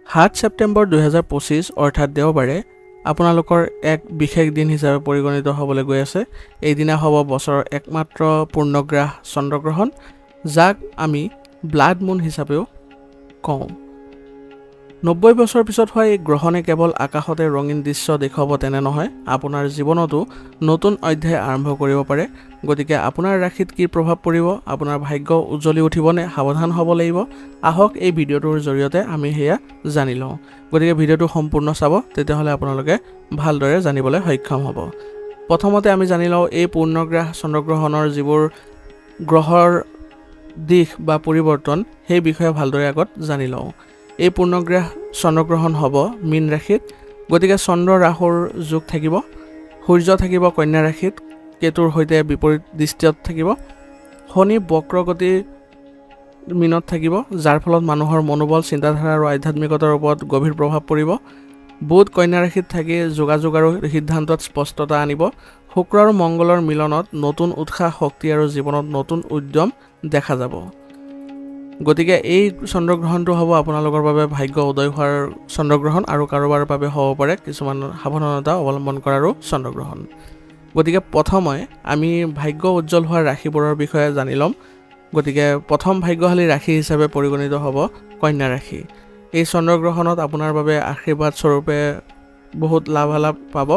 7 ছেপ্টেম্বৰ 2025 অৰ্থাৎ দেওবাৰে আপোনালোকৰ এক বিশেষ দিন হিচাপে পৰিগণিত হ'বলৈ গৈ আছে। এই দিনা হ'ব বছৰৰ একমাত্ৰ পূৰ্ণগ্ৰাস চন্দ্ৰগ্ৰহণ, যাক আমি ব্লাড মুন হিচাপেও কওঁ। 90 বছৰ পিছত হোৱা এই গ্ৰহণে কেৱল আকাশতে ৰঙীন দৃশ্য দেখুৱাব তেনে নহয়, আপোনাৰ জীৱনতো নতুন অধ্যায় আৰম্ভ কৰিব পাৰে। গতিকে আপোনাৰ ৰাশিত কি প্ৰভাৱ পৰিব, আপোনাৰ ভাগ্য উজ্জ্বলি উঠিবনে, সাৱধান হ'ব লাগিব। আহক এই ভিডিঅ'টোৰ জৰিয়তে আমি সেয়া জানি লওঁ। গতিকে ভিডিঅ'টো সম্পূৰ্ণ চাব, তেতিয়াহ'লে আপোনালোকে ভালদৰে জানিবলৈ সক্ষম হ'ব। প্ৰথমতে আমি জানি লওঁ এই পূৰ্ণগ্ৰাস চন্দ্ৰগ্ৰহণৰ যিবোৰ গ্ৰহৰ দিশ বা পৰিৱৰ্তন, সেই বিষয়ে ভালদৰে আগত জানি লওঁ। এই পূৰ্ণগ্ৰাস চন্দ্ৰগ্ৰহণ হ'ব মীন ৰাশিত। গতিকে চন্দ্ৰ ৰাহুৰ যোগ থাকিব, সূৰ্য থাকিব কন্যা ৰাশিত, কেতুৰ সৈতে বিপৰীত দৃষ্টিত থাকিব, শনি বক্ৰগতি মীনত থাকিব, যাৰ ফলত মানুহৰ মনোবল, চিন্তাধাৰা আৰু আধ্যাত্মিকতাৰ ওপৰত গভীৰ প্ৰভাৱ পৰিব। বুধ কন্যা ৰাশিত থাকি যোগাযোগ আৰু সিদ্ধান্তত স্পষ্টতা আনিব। শুক্ৰ আৰু মংগলৰ মিলনত নতুন উৎসাহ, শক্তি আৰু জীৱনত নতুন উদ্যম দেখা যাব। গতিকে এই চন্দ্ৰগ্ৰহণটো হ'ব আপোনালোকৰ বাবে ভাগ্য উদয় হোৱাৰ চন্দ্ৰগ্ৰহণ, আৰু কাৰোবাৰ বাবে হ'ব পাৰে কিছুমান সাৱধানতা অৱলম্বন কৰাৰো চন্দ্ৰগ্ৰহণ। গতিকে প্ৰথমে আমি ভাগ্য উজ্জ্বল হোৱাৰ ৰাশিবোৰৰ বিষয়ে জানি ল'ম। গতিকে প্ৰথম ভাগ্যশালী ৰাশি হিচাপে পৰিগণিত হ'ব কন্যা ৰাশি। এই চন্দ্ৰগ্ৰহণত আপোনাৰ বাবে আশীৰ্বাদ স্বৰূপে বহুত লাভালাভ পাব,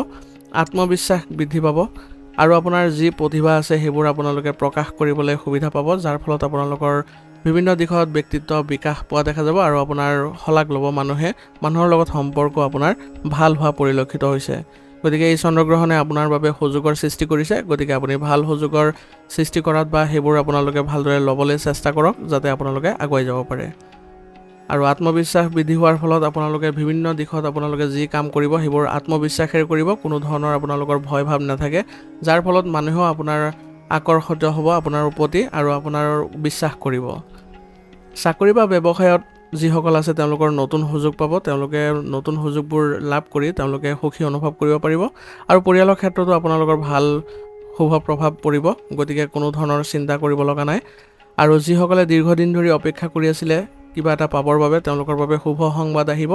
আত্মবিশ্বাস বৃদ্ধি পাব, আৰু আপোনাৰ যি প্ৰতিভা আছে সেইবোৰ আপোনালোকে প্ৰকাশ কৰিবলৈ সুবিধা পাব, যাৰ ফলত আপোনালোকৰ বিভিন্ন দিশত ব্যক্তিত্ব বিকাশ পোৱা দেখা যাব, আৰু আপোনাৰ শলাগ ল'ব মানুহে, মানুহৰ লগত সম্পৰ্ক আপোনাৰ ভাল হোৱা পৰিলক্ষিত হৈছে। গতিকে এই চন্দ্ৰগ্ৰহণে আপোনাৰ বাবে সুযোগৰ সৃষ্টি কৰিছে। গতিকে আপুনি ভাল সুযোগৰ সৃষ্টি কৰাত বা সেইবোৰ আপোনালোকে ভালদৰে ল'বলৈ চেষ্টা কৰক, যাতে আপোনালোকে আগুৱাই যাব পাৰে। আৰু আত্মবিশ্বাস বৃদ্ধি হোৱাৰ ফলত আপোনালোকে বিভিন্ন দিশত আপোনালোকে যি কাম কৰিব সেইবোৰ আত্মবিশ্বাসেৰে কৰিব, কোনো ধৰণৰ আপোনালোকৰ ভয় ভাৱ নাথাকে, যাৰ ফলত মানুহেও আপোনাৰ আকৰ্ষিত হ'ব আপোনাৰ প্ৰতি আৰু আপোনাৰ বিশ্বাস কৰিব। চাকৰি বা ব্যৱসায়ত যিসকল আছে তেওঁলোকৰ নতুন সুযোগ পাব, তেওঁলোকে নতুন সুযোগবোৰ লাভ কৰি তেওঁলোকে সুখী অনুভৱ কৰিব পাৰিব, আৰু পৰিয়ালৰ ক্ষেত্ৰতো আপোনালোকৰ ভাল শুভ প্ৰভাৱ পৰিব। গতিকে কোনো ধৰণৰ চিন্তা কৰিব লগা নাই। আৰু যিসকলে দীৰ্ঘদিন ধৰি অপেক্ষা কৰি আছিলে কিবা এটা পাবৰ বাবে, তেওঁলোকৰ বাবে শুভ সংবাদ আহিব।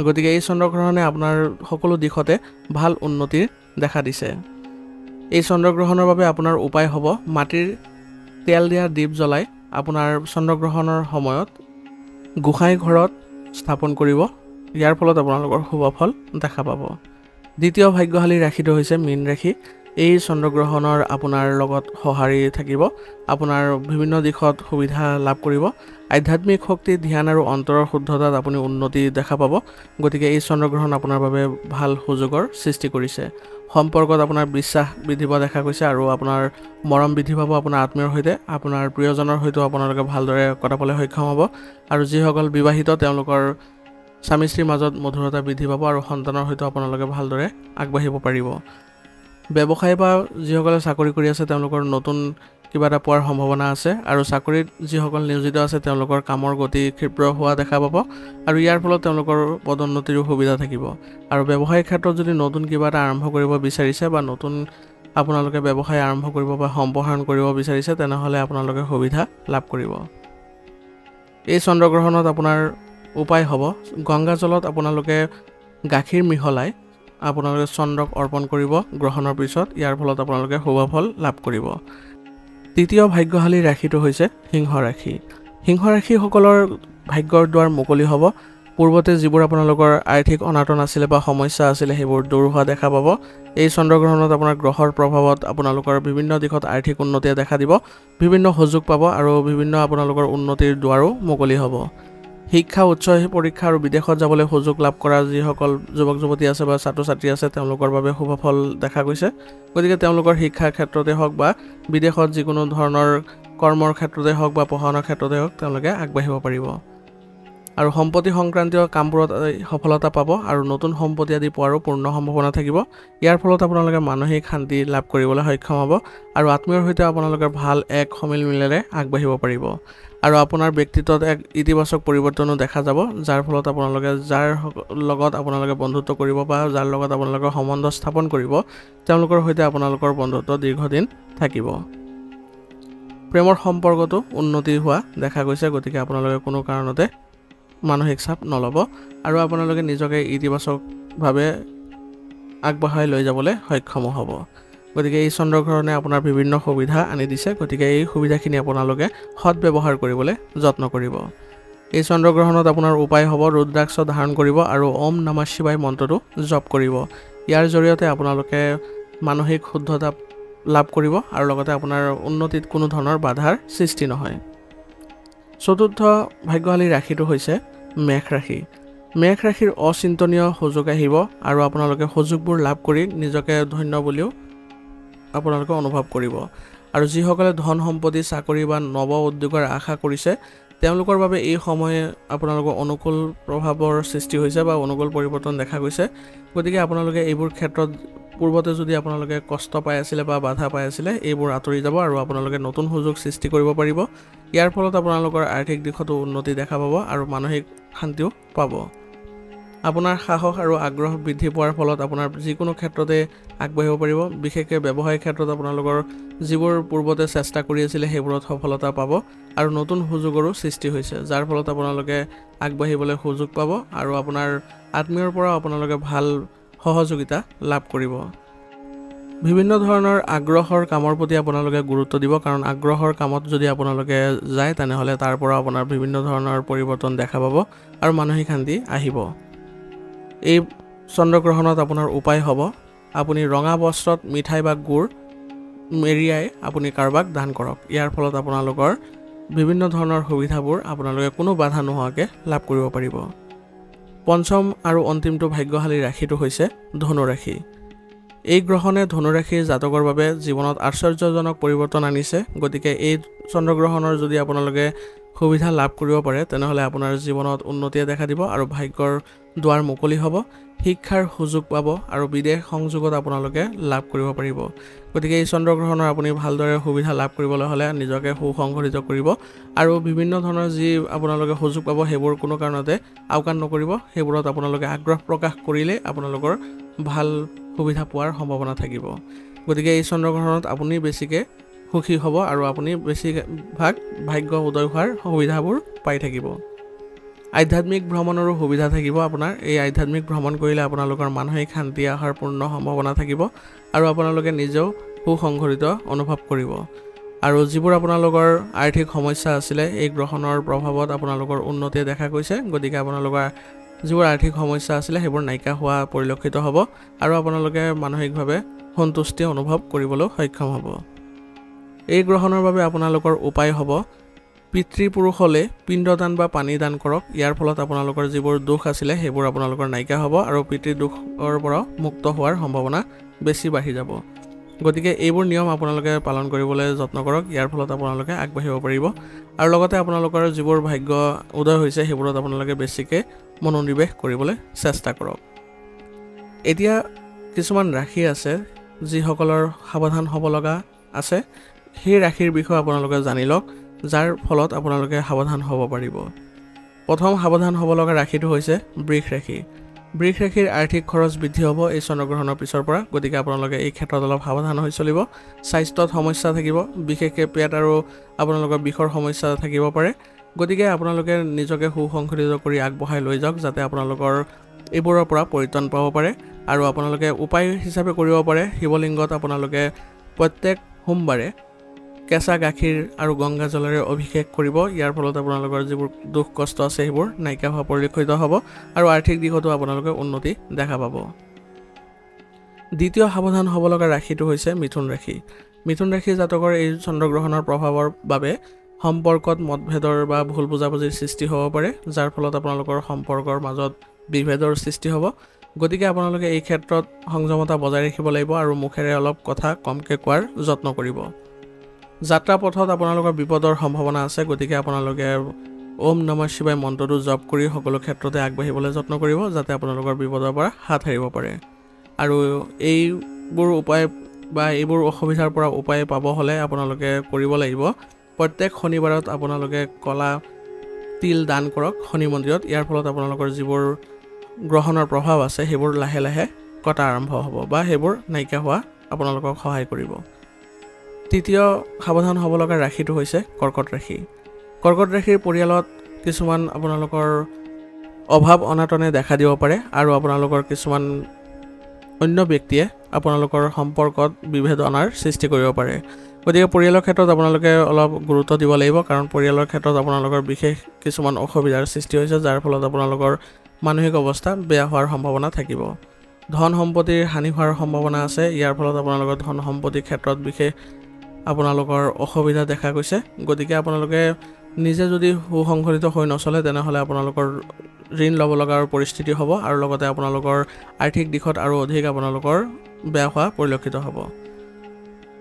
গতিকে এই চন্দ্ৰগ্ৰহণে আপোনাৰ সকলো দিশতে ভাল উন্নতিৰ দেখা দিছে। এই চন্দ্ৰগ্ৰহণৰ বাবে আপোনাৰ উপায় হ'ব মাটিৰ তেল দিয়া দীপ জ্বলাই আপোনাৰ চন্দ্ৰগ্ৰহণৰ সময়ত গোসাঁই ঘৰত স্থাপন কৰিব। ইয়াৰ ফলত আপোনালোকৰ শুভ ফল দেখা পাব। দ্বিতীয় ভাগ্যশালী ৰাশিটো হৈছে মীন ৰাশি। এই চন্দ্ৰগ্ৰহণৰ আপোনাৰ লগত সঁহাৰি থাকিব, আপোনাৰ বিভিন্ন দিশত সুবিধা লাভ কৰিব, আধ্যাত্মিক শক্তি, ধ্যান আৰু অন্তৰৰ শুদ্ধতাত আপুনি উন্নতি দেখা পাব। গতিকে এই চন্দ্ৰগ্ৰহণ আপোনাৰ বাবে ভাল সুযোগৰ সৃষ্টি কৰিছে। সম্পৰ্কত আপোনাৰ বিশ্বাস বৃদ্ধি পোৱা দেখা গৈছে, আৰু আপোনাৰ মৰম বৃদ্ধি পাব আপোনাৰ আত্মীয়ৰ সৈতে, আপোনাৰ প্ৰিয়জনৰ সৈতেও আপোনালোকে ভালদৰে কটাবলৈ সক্ষম হ'ব। আৰু যিসকল বিবাহিত তেওঁলোকৰ স্বামী স্ত্ৰীৰ মাজত মধুৰতা বৃদ্ধি পাব, আৰু সন্তানৰ সৈতে আপোনালোকে ভালদৰে আগবাঢ়িব পাৰিব। ব্যৱসায় বা যিসকলে চাকৰি কৰি আছে তেওঁলোকৰ নতুন কিবা এটা পোৱাৰ সম্ভাৱনা আছে, আৰু চাকৰিত যিসকল নিয়োজিত আছে তেওঁলোকৰ কামৰ গতি ক্ষীপ্ৰ হোৱা দেখা পাব, আৰু ইয়াৰ ফলত তেওঁলোকৰ পদোন্নতিৰো সুবিধা থাকিব। আৰু ব্যৱসায়িক ক্ষেত্ৰত যদি নতুন কিবা এটা আৰম্ভ কৰিব বিচাৰিছে বা নতুন আপোনালোকে ব্যৱসায় আৰম্ভ কৰিব বা সম্প্ৰসাৰণ কৰিব বিচাৰিছে, তেনেহ'লে আপোনালোকে সুবিধা লাভ কৰিব। এই চন্দ্ৰগ্ৰহণত আপোনাৰ উপায় হ'ব গংগা জলত আপোনালোকে গাখীৰ মিহলাই আপোনালোকে চন্দ্ৰক অৰ্পণ কৰিব গ্ৰহণৰ পিছত। ইয়াৰ ফলত আপোনালোকে শুভ ফল লাভ কৰিব। তৃতীয় ভাগ্যশালী ৰাশিটো হৈছে সিংহ ৰাশি। সিংহ ৰাশিসকলৰ ভাগ্যৰ দুৱাৰ মুকলি হ'ব। পূৰ্বতে যিবোৰ আপোনালোকৰ আৰ্থিক অনাটন আছিলে বা সমস্যা আছিলে সেইবোৰ দূৰ হোৱা দেখা পাব। এই চন্দ্ৰগ্ৰহণত আপোনাৰ গ্ৰহৰ প্ৰভাৱত আপোনালোকৰ বিভিন্ন দিশত আৰ্থিক উন্নতিয়ে দেখা দিব, বিভিন্ন সুযোগ পাব, আৰু বিভিন্ন আপোনালোকৰ উন্নতিৰ দুৱাৰো মুকলি হ'ব। শিক্ষা, উচ্চ পৰীক্ষা আৰু বিদেশত যাবলৈ সুযোগ লাভ কৰা যিসকল যুৱক যুৱতী আছে বা ছাত্ৰ ছাত্ৰী আছে তেওঁলোকৰ বাবে শুভ ফল দেখা গৈছে। গতিকে তেওঁলোকৰ শিক্ষাৰ ক্ষেত্ৰতে হওক বা বিদেশত যিকোনো ধৰণৰ কৰ্মৰ ক্ষেত্ৰতে হওক বা পঢ়া শুনাৰ ক্ষেত্ৰতে হওক তেওঁলোকে আগবাঢ়িব পাৰিব। আৰু সম্পত্তি সংক্ৰান্তীয় কামবোৰত সফলতা পাব, আৰু নতুন সম্পত্তি আদি পোৱাৰো পূৰ্ণ সম্ভাৱনা থাকিব। ইয়াৰ ফলত আপোনালোকে মানসিক শান্তি লাভ কৰিবলৈ সক্ষম হ'ব, আৰু আত্মীয়ৰ সৈতে আপোনালোকে ভাল এক সমিলমিলেৰে আগবাঢ়িব পাৰিব। আৰু আপোনাৰ ব্যক্তিত্বত এক ইতিবাচক পৰিৱৰ্তনো দেখা যাব, যাৰ ফলত আপোনালোকে যাৰ লগত আপোনালোকে বন্ধুত্ব কৰিব বা যাৰ লগত আপোনালোকৰ সম্বন্ধ স্থাপন কৰিব তেওঁলোকৰ সৈতে আপোনালোকৰ বন্ধুত্ব দীৰ্ঘদিন থাকিব। প্ৰেমৰ সম্পৰ্কতো উন্নতি হোৱা দেখা গৈছে। গতিকে আপোনালোকে কোনো কাৰণতে মানসিক চাপ নল'ব আৰু আপোনালোকে নিজকে ইতিবাচকভাৱে আগবঢ়াই লৈ যাবলৈ সক্ষম হ'ব। গতিকে এই চন্দ্ৰগ্ৰহণে আপোনাৰ বিভিন্ন সুবিধা আনি দিছে। গতিকে এই সুবিধাখিনি আপোনালোকে সৎব্যৱহাৰ কৰিবলৈ যত্ন কৰিব। এই চন্দ্ৰগ্ৰহণত আপোনাৰ উপায় হ'ব ৰুদ্ৰাক্ষ ধাৰণ কৰিব আৰু ওম নমঃ শিৱায় মন্ত্ৰটো জপ কৰিব। ইয়াৰ জৰিয়তে আপোনালোকে মানসিক শুদ্ধতা লাভ কৰিব আৰু লগতে আপোনাৰ উন্নতিত কোনো ধৰণৰ বাধাৰ সৃষ্টি নহয়। চতুৰ্থ ভাগ্যশালী ৰাশিটো হৈছে মেষ ৰাশি। মেষ ৰাশিৰ অচিন্তনীয় সুযোগ আহিব আৰু আপোনালোকে সুযোগবোৰ লাভ কৰি নিজকে ধন্য বুলিও আপোনালোকে অনুভৱ কৰিব। আৰু যিসকলে ধন সম্পত্তি চাকৰি বা নৱ উদ্যোগৰ আশা কৰিছে তেওঁলোকৰ বাবে এই সময়ে আপোনালোকৰ অনুকূল প্ৰভাৱৰ সৃষ্টি হৈছে বা অনুকূল পৰিৱৰ্তন দেখা গৈছে। গতিকে আপোনালোকে এইবোৰ ক্ষেত্ৰত পূৰ্বতে যদি আপোনালোকে কষ্ট পাই আছিলে বা বাধা পাই আছিলে এইবোৰ আঁতৰি যাব আৰু আপোনালোকে নতুন সুযোগ সৃষ্টি কৰিব পাৰিব। ইয়াৰ ফলত আপোনালোকৰ আৰ্থিক দিশতো উন্নতি দেখা পাব আৰু মানসিক শান্তিও পাব। আপোনাৰ সাহস আৰু আগ্ৰহ বৃদ্ধি পোৱাৰ ফলত আপোনাৰ যিকোনো ক্ষেত্ৰতে আগবাঢ়িব পাৰিব। বিশেষকৈ ব্যৱসায়িক ক্ষেত্ৰত আপোনালোকৰ যিবোৰ পূৰ্বতে চেষ্টা কৰি আছিলে সেইবোৰত সফলতা পাব আৰু নতুন সুযোগৰো সৃষ্টি হৈছে, যাৰ ফলত আপোনালোকে আগবাঢ়িবলৈ সুযোগ পাব আৰু আপোনাৰ আত্মীয়ৰ পৰা আপোনালোকে ভাল সহযোগিতা লাভ কৰিব। বিভিন্ন ধৰণৰ আগ্ৰহৰ কামৰ প্ৰতি আপোনালোকে গুৰুত্ব দিব, কাৰণ আগ্ৰহৰ কামত যদি আপোনালোকে যায় তেনেহ'লে তাৰ পৰা আপোনাৰ বিভিন্ন ধৰণৰ পৰিৱৰ্তন দেখা পাব আৰু মানসিক শান্তি আহিব। এই চন্দ্ৰগ্ৰহণত আপোনাৰ উপায় হ'ব আপুনি ৰঙা বস্ত্ৰত মিঠাই বা গুড় মেৰিয়াই আপুনি কাৰোবাক দান কৰক। ইয়াৰ ফলত আপোনালোকৰ বিভিন্ন ধৰণৰ সুবিধাবোৰ আপোনালোকে কোনো বাধা নোহোৱাকৈ লাভ কৰিব পাৰিব। পঞ্চম আৰু অন্তিমটো ভাগ্যশালী ৰাশিটো হৈছে ধনু ৰাশি। এই গ্ৰহণে ধনু ৰাশিৰ জাতকৰ বাবে জীৱনত আশ্চৰ্যজনক পৰিৱৰ্তন আনিছে। গতিকে এই চন্দ্ৰগ্ৰহণৰ যদি আপোনালোকে সুবিধা লাভ কৰিব পাৰে তেনেহ'লে আপোনাৰ জীৱনত উন্নতিয়ে দেখা দিব আৰু ভাগ্যৰ দুৱাৰ মুকলি হ'ব, শিক্ষাৰ সুযোগ পাব আৰু বিদেশ সংযোগত আপোনালোকে লাভ কৰিব পাৰিব। গতিকে এই চন্দ্ৰগ্ৰহণৰ আপুনি ভালদৰে সুবিধা লাভ কৰিবলৈ হ'লে নিজকে সুসংগঠিত কৰিব আৰু বিভিন্ন ধৰণৰ যি আপোনালোকে সুযোগ পাব সেইবোৰ কোনো কাৰণতে আওকাণ নকৰিব। সেইবোৰত আপোনালোকে আগ্ৰহ প্ৰকাশ কৰিলে আপোনালোকৰ ভাল সুবিধা পোৱাৰ সম্ভাৱনা থাকিব। গতিকে এই চন্দ্ৰগ্ৰহণত আপুনি বেছিকৈ সুখী হ'ব আৰু আপুনি বেছিভাগ ভাগ্য উদয় হোৱাৰ সুবিধাবোৰ পাই থাকিব। আধ্যাত্মিক ভ্ৰমণৰো সুবিধা থাকিব আপোনাৰ। এই আধ্যাত্মিক ভ্ৰমণ কৰিলে আপোনালোকৰ মানসিক শান্তি অহাৰ পূৰ্ণ সম্ভাৱনা থাকিব আৰু আপোনালোকে নিজেও সুসংগঠিত অনুভৱ কৰিব। আৰু যিবোৰ আপোনালোকৰ আৰ্থিক সমস্যা আছিলে এই গ্ৰহণৰ প্ৰভাৱত আপোনালোকৰ উন্নতিয়ে দেখা গৈছে। গতিকে আপোনালোকৰ যিবোৰ আৰ্থিক সমস্যা আছিলে সেইবোৰ নাইকিয়া হোৱা পৰিলক্ষিত হ'ব আৰু আপোনালোকে মানসিকভাৱে সন্তুষ্টি অনুভৱ কৰিবলৈ সক্ষম হ'ব। এই গ্ৰহণৰ বাবে আপোনালোকৰ উপায় হ'ব পিতৃপুৰুষলৈ পিণ্ডদান বা পানী দান কৰক। ইয়াৰ ফলত আপোনালোকৰ যিবোৰ দুখ আছিলে সেইবোৰ আপোনালোকৰ নাইকিয়া হ'ব আৰু পিতৃ দুখৰ পৰা মুক্ত হোৱাৰ সম্ভাৱনা বেছি বাঢ়ি যাব। গতিকে এইবোৰ নিয়ম আপোনালোকে পালন কৰিবলৈ যত্ন কৰক। ইয়াৰ ফলত আপোনালোকে আগবাঢ়িব পাৰিব আৰু লগতে আপোনালোকৰ যিবোৰ ভাগ্য উদয় হৈছে সেইবোৰত আপোনালোকে বেছিকৈ মনোনিৱেশ কৰিবলৈ চেষ্টা কৰক। এতিয়া কিছুমান ৰাশি আছে যিসকলৰ সাৱধান হ'ব লগা আছে, সেই ৰাশিৰ বিষয়ে আপোনালোকে জানি লওক, যাৰ ফলত আপোনালোকে সাৱধান হ'ব পাৰিব। প্ৰথম সাৱধান হ'ব লগা ৰাশিটো হৈছে বৃষ ৰাশি। বৃষ ৰাশিৰ আৰ্থিক খৰচ বৃদ্ধি হ'ব এই চন্দ্ৰগ্ৰহণৰ পিছৰ পৰা। গতিকে আপোনালোকে এই ক্ষেত্ৰত অলপ সাৱধান হৈ চলিব। স্বাস্থ্যত সমস্যা থাকিব, বিশেষকৈ পেট আৰু আপোনালোকৰ বিষৰ সমস্যা থাকিব পাৰে। গতিকে আপোনালোকে নিজকে সুসংগঠিত কৰি আগবঢ়াই লৈ যাওক যাতে আপোনালোকৰ এইবোৰৰ পৰা পৰিত্ৰাণ পাব পাৰে। আৰু আপোনালোকে উপায় হিচাপে কৰিব পাৰে শিৱলিংগত আপোনালোকে প্ৰত্যেক সোমবাৰে কেঁচা গাখীৰ আৰু গংগা জলেৰে অভিষেক কৰিব। ইয়াৰ ফলত আপোনালোকৰ যিবোৰ দুখ কষ্ট আছে সেইবোৰ নাইকিয়া হোৱা পৰিলক্ষিত হ'ব আৰু আৰ্থিক দিশতো আপোনালোকে উন্নতি দেখা পাব। দ্বিতীয় সাৱধান হ'ব লগা ৰাশিটো হৈছে মিথুন ৰাশি। মিথুন ৰাশিৰ জাতকৰ এই চন্দ্ৰগ্ৰহণৰ প্ৰভাৱৰ বাবে সম্পৰ্কত মতভেদৰ বা ভুল বুজাবুজিৰ সৃষ্টি হ'ব পাৰে, যাৰ ফলত আপোনালোকৰ সম্পৰ্কৰ মাজত বিভেদৰ সৃষ্টি হ'ব। গতিকে আপোনালোকে এই ক্ষেত্ৰত সংযমতা বজাই ৰাখিব লাগিব আৰু মুখেৰে অলপ কথা কমকৈ কোৱাৰ যত্ন কৰিব। যাত্ৰা পথত আপোনালোকৰ বিপদৰ সম্ভাৱনা আছে। গতিকে আপোনালোকে ওম নমঃ শিৱায় মন্ত্ৰটো জপ কৰি সকলো ক্ষেত্ৰতে আগবাঢ়িবলৈ যত্ন কৰিব যাতে আপোনালোকৰ বিপদৰ পৰা হাত সাৰিব পাৰে। আৰু এইবোৰ উপায় বা এইবোৰ অসুবিধাৰ পৰা উপায় পাব হ'লে আপোনালোকে কৰিব লাগিব প্ৰত্যেক শনিবাৰত আপোনালোকে কলা তিল দান কৰক শনি মন্দিৰত। ইয়াৰ ফলত আপোনালোকৰ যিবোৰ গ্ৰহণৰ প্ৰভাৱ আছে সেইবোৰ লাহে লাহে কটা আৰম্ভ হ'ব বা সেইবোৰ নাইকিয়া হোৱা আপোনালোকক সহায় কৰিব। তৃতীয় সাৱধান হ'ব লগা ৰাশিটো হৈছে কৰ্কট ৰাশি। কৰ্কট ৰাশিৰ পৰিয়ালত কিছুমান আপোনালোকৰ অভাৱ অনাটনে দেখা দিব পাৰে আৰু আপোনালোকৰ কিছুমান অন্য ব্যক্তিয়ে আপোনালোকৰ সম্পৰ্কত বিভেদ অনাৰ সৃষ্টি কৰিব পাৰে গতিকে পৰিয়ালৰ ক্ষেত্ৰত আপোনালোকে অলপ গুৰুত্ব দিব লাগিব কাৰণ পৰিয়ালৰ ক্ষেত্ৰত আপোনালোকৰ বিশেষ কিছুমান অসুবিধাৰ সৃষ্টি হৈছে যাৰ ফলত আপোনালোকৰ মানসিক অৱস্থা বেয়া হোৱাৰ সম্ভাৱনা থাকিব ধন সম্পত্তিৰ হানি হোৱাৰ সম্ভাৱনা আছে ইয়াৰ ফলত আপোনালোকৰ ধন সম্পত্তিৰ ক্ষেত্ৰত বিশেষ আপোনালোকৰ অসুবিধা দেখা গৈছে গতিকে আপোনালোকে নিজে যদি সুসংগঠিত হৈ নচলে তেনেহলে আপোনালোকৰ ঋণ ল'ব লগাৰ পৰিস্থিতি হ'ব আৰু লগতে আপোনালোকৰ আৰ্থিক দিশত আৰু অধিক আপোনালোকৰ বেয়া হোৱা পৰিলক্ষিত হ'ব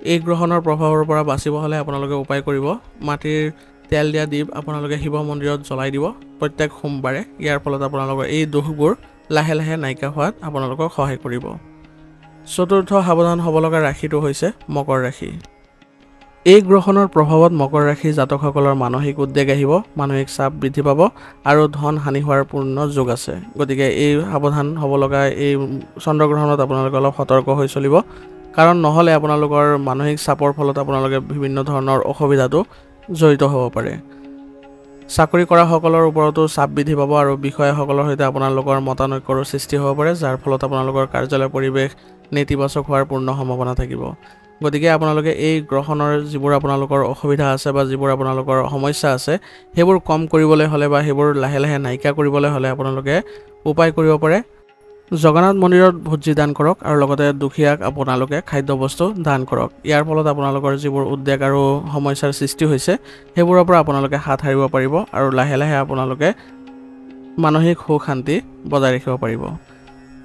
এই গ্ৰহণৰ প্ৰভাৱৰ পৰা বাচিব হলে আপোনালোকে উপায় কৰিব মাটিৰ তেল দিয়া দীপ আপোনালোকে শিৱ মন্দিৰত জ্বলাই দিব প্ৰত্যেক সোমবাৰে ইয়াৰ ফলত আপোনালোকৰ এই দোষবোৰ লাহে লাহে নাইকিয়া হোৱাত আপোনালোকক সহায় কৰিব চতুৰ্থ সাৱধান হ'ব লগা ৰাশিটো হৈছে মকৰ ৰাশি এই গ্ৰহণৰ প্ৰভাৱত মকৰ ৰাশি জাতকসকলৰ মানসিক উদ্বেগ আহিব মানসিক চাপ বৃদ্ধি পাব আৰু ধন হানি হোৱাৰ পূৰ্ণ যোগ আছে গতিকে এই সাৱধান হ'ব লগা এই চন্দ্ৰগ্ৰহণত আপোনালোকে অলপ সতৰ্ক হৈ চলিব কাৰণ নহলে আপোনালোকৰ মানসিক চাপৰ ফলত আপোনালোকে বিভিন্ন ধৰণৰ অসুবিধাটো জড়িত হ'ব পাৰে চাকৰি কৰা সকলৰ ওপৰতো চাপ বৃদ্ধি পাব আৰু বিষয়াসকলৰ সৈতে আপোনালোকৰ মতানৈক্যৰ সৃষ্টি হ'ব পাৰে যাৰ ফলত আপোনালোকৰ কাৰ্যালয় পৰিৱেশ নেতিবাচক হোৱাৰ পূৰ্ণ সম্ভাৱনা থাকিব গতিকে আপোনালোকে এই গ্ৰহণৰ যিবোৰ আপোনালোকৰ অসুবিধা আছে বা যিবোৰ আপোনালোকৰ সমস্যা আছে সেইবোৰ কম কৰিবলৈ হলে বা সেইবোৰ লাহে লাহে নাইকিয়া কৰিবলৈ হলে আপোনালোকে উপায় কৰিব পাৰে জগন্নাথ মন্দিৰত ভোজি দান কৰক আৰু লগতে দুখীয়াক আপোনালোকে খাদ্যবস্তু দান কৰক ইয়াৰ ফলত আপোনালোকৰ যিবোৰ উদ্বেগ আৰু সমস্যাৰ সৃষ্টি হৈছে সেইবোৰৰ পৰা আপোনালোকে হাত সাৰিব পাৰিব আৰু লাহে লাহে আপোনালোকে মানসিক সুখ শান্তি বজাই ৰাখিব পাৰিব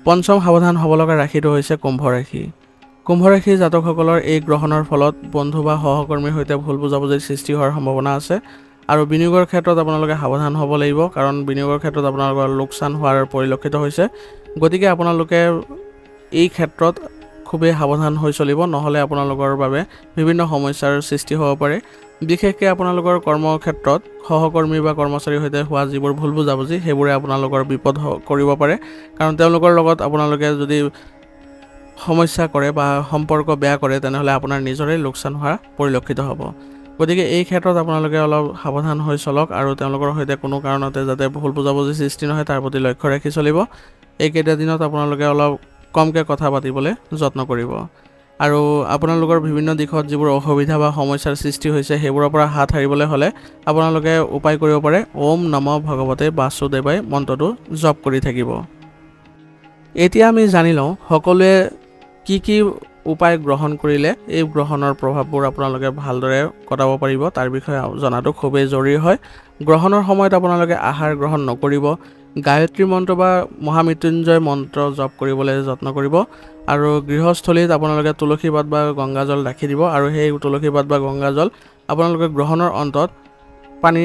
পঞ্চম সাৱধান হ'ব লগা ৰাশিটো হৈছে কুম্ভ ৰাশি কুম্ভ ৰাশি জাতকসকলৰ এই গ্ৰহণৰ ফলত বন্ধু বা সহকৰ্মীৰ সৈতে ভুল বুজাবুজিৰ সৃষ্টি হোৱাৰ সম্ভাৱনা আছে আৰু বিনিয়োগৰ ক্ষেত্ৰত আপোনালোকে সাৱধান হ'ব লাগিব কাৰণ বিনিয়োগৰ ক্ষেত্ৰত আপোনালোকৰ লোকচান হোৱাৰ পৰিলক্ষিত হৈছে গতিকে আপোনালোকে এই ক্ষেত্ৰত খুবেই সাৱধান হৈ চলিব নহলে আপোনালোকৰ বাবে বিভিন্ন সমস্যাৰ সৃষ্টি হ'ব পাৰে বিশেষকৈ আপোনালোকৰ কৰ্মক্ষেত্ৰত সহকৰ্মী বা কৰ্মচাৰীৰ সৈতে হোৱা যিবোৰ ভুল বুজাবুজি সেইবোৰে আপোনালোকৰ বিপদ কৰিব পাৰে কাৰণ তেওঁলোকৰ লগত আপোনালোকে যদি সমস্যা কৰে বা সম্পৰ্ক বেয়া কৰে তেনেহলে আপোনাৰ নিজৰে লোকচান হোৱা পৰিলক্ষিত হ'ব গতিকে এই ক্ষেত্ৰত আপোনালোকে অলপ সাৱধান হৈ চলক আৰু তেওঁলোকৰ সৈতে কোনো কাৰণতে যাতে ভুল বুজাবুজি সৃষ্টি নহয় তাৰ প্ৰতি লক্ষ্য ৰাখি চলিব এইকেইটা দিনত আপোনালোকে অলপ কমকৈ কথা পাতিবলৈ যত্ন কৰিব আৰু আপোনালোকৰ বিভিন্ন দিশত যিবোৰ অসুবিধা বা সমস্যাৰ সৃষ্টি হৈছে সেইবোৰৰ পৰা হাত সাৰিবলৈ হ'লে আপোনালোকে উপায় কৰিব পাৰে ওম নমঃ ভগৱতে বাসুদেৱায় মন্ত্ৰটো জপ কৰি থাকিব এতিয়া আমি জানি লওঁ সকলোৱে কি উপায় গ্ৰহণ কৰিলে এই গ্ৰহণৰ প্ৰভাৱবোৰ আপোনালোকে ভালদৰে কটাব পাৰিব তাৰ বিষয়ে জনাটো খুবেই জৰুৰী হয় গ্ৰহণৰ সময়ত আপোনালোকে আহাৰ গ্ৰহণ নকৰিব গায়ত্ৰী মন্ত্ৰ বা মহামৃত্যুঞ্জয় মন্ত্ৰ জপ কৰিবলৈ যত্ন কৰিব আৰু গৃহস্থলীত আপোনালোকে তুলসী পাত বা গংগাজল ৰাখি দিব আৰু সেই তুলসী পাত বা গংগাজল আপোনালোকে গ্ৰহণৰ অন্তত পানী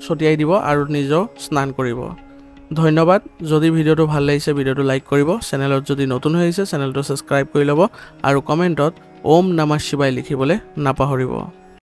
ছটিয়াই দিব আৰু নিজেও স্নান কৰিব ধন্যবাদ যদি ভিডিওটো ভাল লাগিছে ভিডিওটো লাইক কৰিব চেনেলত যদি নতুন হৈ আহিছে চেনেলটো সাবস্ক্ৰাইব কৰি ল'ব আৰু কমেন্টত ওম নমঃ শিৱায় লিখিবলৈ নাপাহৰিব